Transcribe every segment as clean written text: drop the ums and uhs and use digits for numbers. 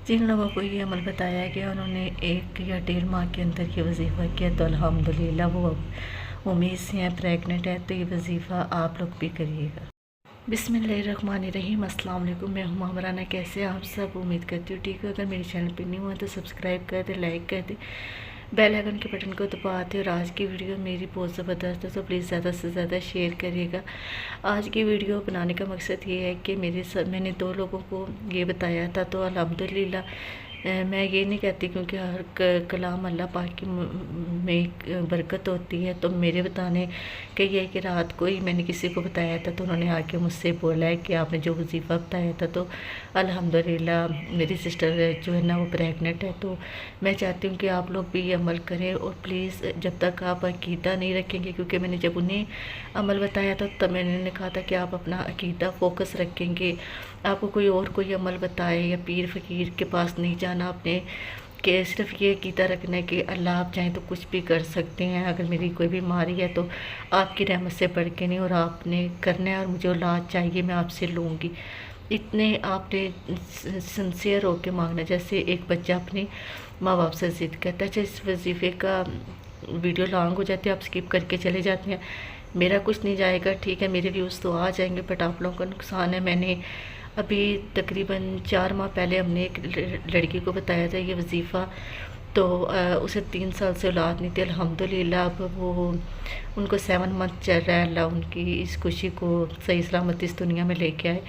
जिन लोगों को ये अमल बताया गया उन्होंने 1 या 1.5 माह के अंदर ये वजीफ़ा किया तो अल्हम्दुलिल्लाह वो अब उम्मीद से हैं, प्रेग्नेंट है, तो ये वजीफ़ा आप लोग भी करिएगा। बिस्मिल्लाहिर्रहमानिर्रहीम। अस्सलाम वालेकुम। मैं हूँ मामराना। कैसे आप सब? उम्मीद करती हूँ ठीक है। अगर मेरे चैनल पर न्यू है तो सब्सक्राइब कर दे, लाइक कर दे, बेल आइकन के बटन को दबाते। और आज की वीडियो मेरी बहुत ज़बरदस्त है तो प्लीज़ ज़्यादा से ज़्यादा शेयर करिएगा। आज की वीडियो बनाने का मकसद ये है कि मैंने 2 लोगों को ये बताया था तो अल्हम्दुलिल्लाह मैं ये नहीं कहती क्योंकि हर कलाम अल्लाह पाक की में बरकत होती है। तो मेरे बताने का ये है कि रात को ही मैंने किसी को बताया था तो उन्होंने आके मुझसे बोला है कि आपने जो वजीफ़ा बताया था तो अल्हम्दुलिल्लाह मेरी सिस्टर जो है ना वो प्रेग्नेंट है। तो मैं चाहती हूँ कि आप लोग भी ये अमल करें और प्लीज़ जब तक आप अकीदा नहीं रखेंगे, क्योंकि मैंने जब उन्हें अमल बताया था तब मैंने कहा था कि आप अपना अकीदा फ़ोकस रखेंगे, आपको कोई अमल बताए या पीर फ़कीर के पास नहीं जाना आपने, कि सिर्फ ये अकीदा रखना है कि अल्लाह आप चाहें तो कुछ भी कर सकते हैं। अगर मेरी कोई बीमारी है तो आपकी रहमत से बढ़ के नहीं, और आपने करना है और मुझे औलाद चाहिए, मैं आपसे लूँगी। इतने आपने सिंसियर होकर मांगना जैसे एक बच्चा अपने माँ बाप से ज़िद करता है। इस वजीफ़े का वीडियो लॉन्ग हो जाती है, आप स्किप करके चले जाते हैं, मेरा कुछ नहीं जाएगा, ठीक है, मेरे व्यूज़ तो आ जाएंगे बट आप लोगों का नुकसान है। मैंने अभी तकरीबन 4 माह पहले हमने एक लड़की को बताया था ये वजीफ़ा, तो उसे 3 साल से औलाद नहीं थी। अल्हम्दुलिल्लाह अब वो उनको 7 मंथ चल रहा है। अल्लाह उनकी इस खुशी को सही सलामत इस दुनिया में लेके आए।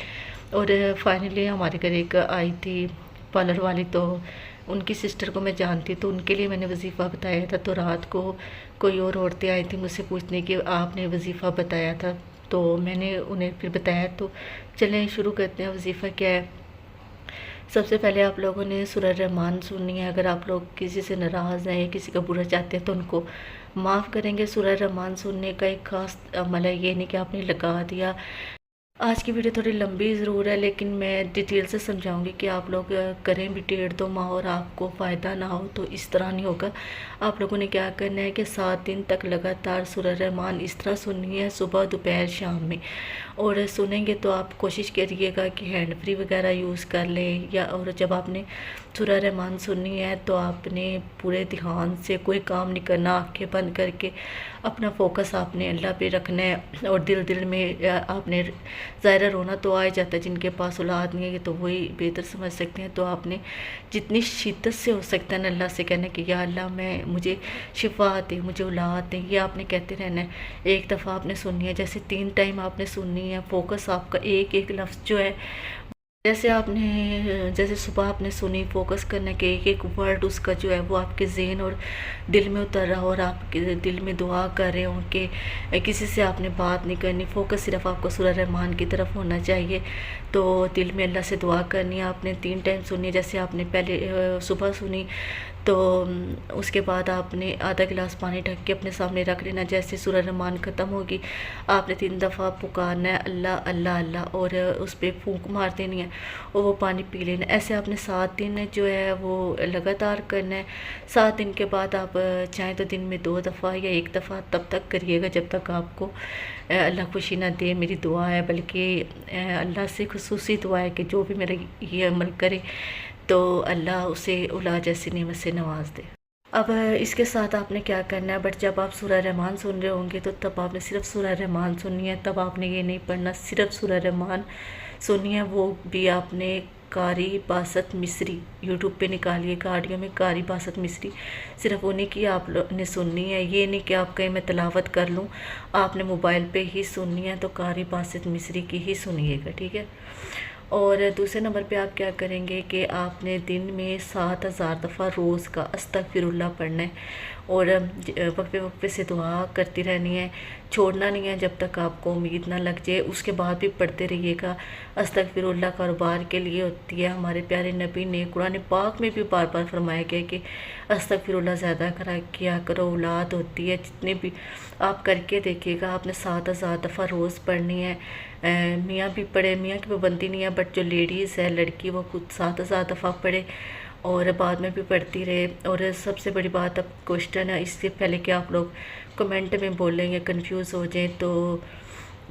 और फाइनली हमारे घर एक आई थी पार्लर वाली, तो उनकी सिस्टर को मैं जानती, तो उनके लिए मैंने वजीफ़ा बताया था। तो रात को कोई और औरतें आई थी मुझसे पूछने कि आपने वजीफ़ा बताया था, तो मैंने उन्हें फिर बताया। तो चलें शुरू करते हैं। वजीफ़ा क्या है? सबसे पहले आप लोगों ने सूरह रहमान सुननी है। अगर आप लोग किसी से नाराज़ हैं या किसी का बुरा चाहते हैं तो उनको माफ़ करेंगे। सूरह रहमान सुनने का एक ख़ास अमल है, ये नहीं कि आपने लगा दिया। आज की वीडियो थोड़ी लंबी ज़रूर है लेकिन मैं डिटेल से समझाऊंगी कि आप लोग करें भी 1.5-2 माह और आपको फ़ायदा ना हो तो इस तरह नहीं होगा। आप लोगों ने क्या करना है कि 7 दिन तक लगातार सूरह रहमान इस तरह सुननी है, सुबह दोपहर शाम में। और सुनेंगे तो आप कोशिश करिएगा कि हैंड फ्री वगैरह यूज़ कर लें, या और जब आपने सूरह रहमान सुननी है तो आपने पूरे ध्यान से कोई काम नहीं करना, आंखें बंद करके अपना फोकस आपने अल्लाह पे रखना है। और दिल में आपने ज़ाहिर रोना तो आ ही जाता है, जिनके पास औलाद नहीं है तो वही बेहतर समझ सकते हैं। तो आपने जितनी शिद्दत से हो सकता है ना अल्लाह से कहना कि या अल्लाह मुझे शिफा दे, मुझे औलाद दे, ये आपने कहते रहना है। एक दफ़ा आपने सुननी है, जैसे 3 टाइम आपने सुननी है। फोकस आपका एक एक लफ्ज़ जो है, जैसे सुबह आपने सुनी, फोकस करने के एक एक वर्ड उसका जो है वो आपके ज़हन और दिल में उतर रहा हो और आपके दिल में दुआ कर रहे हो कि किसी से आपने बात नहीं करनी, फोकस सिर्फ आपको सूरह रहमान की तरफ होना चाहिए। तो दिल में अल्लाह से दुआ करनी है। आपने 3 टाइम सुनी, जैसे आपने पहले सुबह सुनी तो उसके बाद आपने आधा गिलास पानी ढक के अपने सामने रख लेना। जैसे सूरह रहमान ख़त्म होगी आपने 3 दफ़ा पुकारना है अल्लाह अल्लाह अल्लाह, और उस पर फूंक मार देनी है और वो पानी पी लेना। ऐसे आपने 7 दिन जो है वो लगातार करना है। 7 दिन के बाद आप चाहें तो दिन में 2 दफ़ा या 1 दफ़ा तब तक करिएगा जब तक आपको अल्लाह खुशी ना दे। मेरी दुआ है, बल्कि अल्लाह से खुसूसी दुआ है कि जो भी मेरा ये अमल करे तो अल्लाह उसे औलाद जैसी नेमत से नवाज दे। अब इसके साथ आपने क्या करना है, बट जब आप सूरह रहमान सुन रहे होंगे तो तब आपने सिर्फ सूरह रहमान सुननी है, तब आपने ये नहीं पढ़ना, सिर्फ सूरह रहमान सुननी है। वो भी आपने कारी बासत मिस्री यूट्यूब पे निकालिएगा, ऑडियो में कारी बासत मिस्री, सिर्फ उन्हीं की आप ने सुननी है। ये नहीं कि आप कहीं मैं तलावत कर लूँ, आपने मोबाइल पे ही सुननी है तो कारी बासत मिस्री की ही सुनिएगा, ठीक है। और दूसरे नंबर पे आप क्या करेंगे कि आपने दिन में 7000 दफ़ा रोज़ का अस्तगफिरुल्लाह पढ़ना है और वक्फे से दुआ करती रहनी है, छोड़ना नहीं है जब तक आपको उम्मीद ना लग जाए। उसके बाद भी पढ़ते रहिएगा। अस्तगफिरुल्लाह कारोबार के लिए होती है। हमारे प्यारे नबी ने कुरान पाक में भी बार बार फरमाया गया कि अस्तगफिरुल्लाह ज़्यादा किया करो, औलाद होती है। जितने भी आप करके देखिएगा, आपने 7000 दफ़ा रोज़ पढ़नी है। मियाँ भी पढ़े, मियाँ की पाबंदी नहीं है, बट जो लेडीज़ है लड़की वो खुद 7000 दफ़ा पढ़े और बाद में भी पढ़ती रहे। और सबसे बड़ी बात, अब क्वेश्चन है, इससे पहले कि आप लोग कमेंट में बोलेंगे कंफ्यूज हो जाए, तो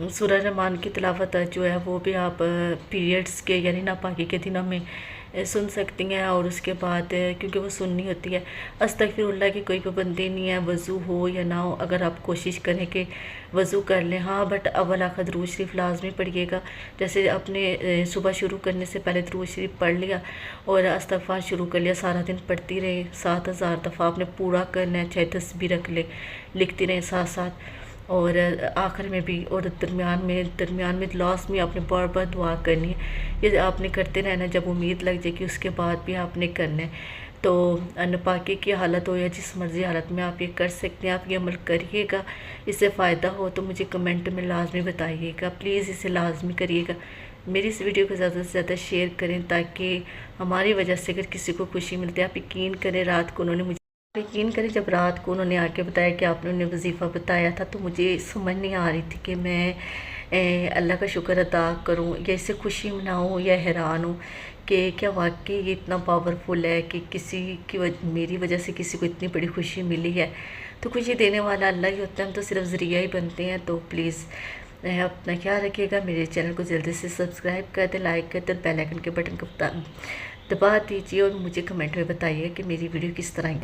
सूरह रहमान की तिलावत जो है वो भी आप पीरियड्स के यानी नापाकी के दिनों में सुन सकती हैं। और उसके बाद क्योंकि वो सुननी होती है, अस्तगफिरुल्लाह की कोई पाबंदी नहीं है, वज़ू हो या ना हो, अगर आप कोशिश करें कि वज़ू कर लें। हाँ, बट अव्वल आखिर दुरूद शरीफ लाजमी पढ़िएगा। जैसे आपने सुबह शुरू करने से पहले दुरूद शरीफ पढ़ लिया और इस्तग़फ़ार शुरू कर लिया, सारा दिन पढ़ती रहे, 7000 दफ़ा आपने पूरा करना है, चाहे तस्बीह रख ले, लिखती रहें साथ साथ। और आखिर में भी और दरमियान में लास्ट में आपने बार बार दुआ करनी है। ये आपने करते रहना, जब उम्मीद लग जाएगी उसके बाद भी आपने करना है। तो नापाकी की हालत हो या जिस मर्ज़ी हालत में आप ये कर सकते हैं, आप ये अमल करिएगा। इससे फ़ायदा हो तो मुझे कमेंट में लाजमी बताइएगा, प्लीज़ इसे लाजमी करिएगा। मेरी इस वीडियो को ज़्यादा से ज़्यादा शेयर करें ताकि हमारी वजह से अगर किसी को खुशी मिलती है। आप यकीन करें, रात को उन्होंने यकीन करें, जब रात को उन्होंने आके बताया कि आपने उन्हें वजीफ़ा बताया था, तो मुझे समझ नहीं आ रही थी कि मैं अल्लाह का शुक्र अदा करूं या इससे खुशी मनाऊं या हैरान हूं कि क्या वाकई ये इतना पावरफुल है कि मेरी वजह से किसी को इतनी बड़ी खुशी मिली है। तो खुशी देने वाला अल्लाह ही होता है, हम तो सिर्फ ज़रिया ही बनते हैं। तो प्लीज़ अपना ख्याल रखिएगा। मेरे चैनल को जल्दी से सब्सक्राइब कर दें, लाइक कर दें, बेल आइकन के बटन को दबा दीजिए और मुझे कमेंट में बताइए कि मेरी वीडियो किस तरह है।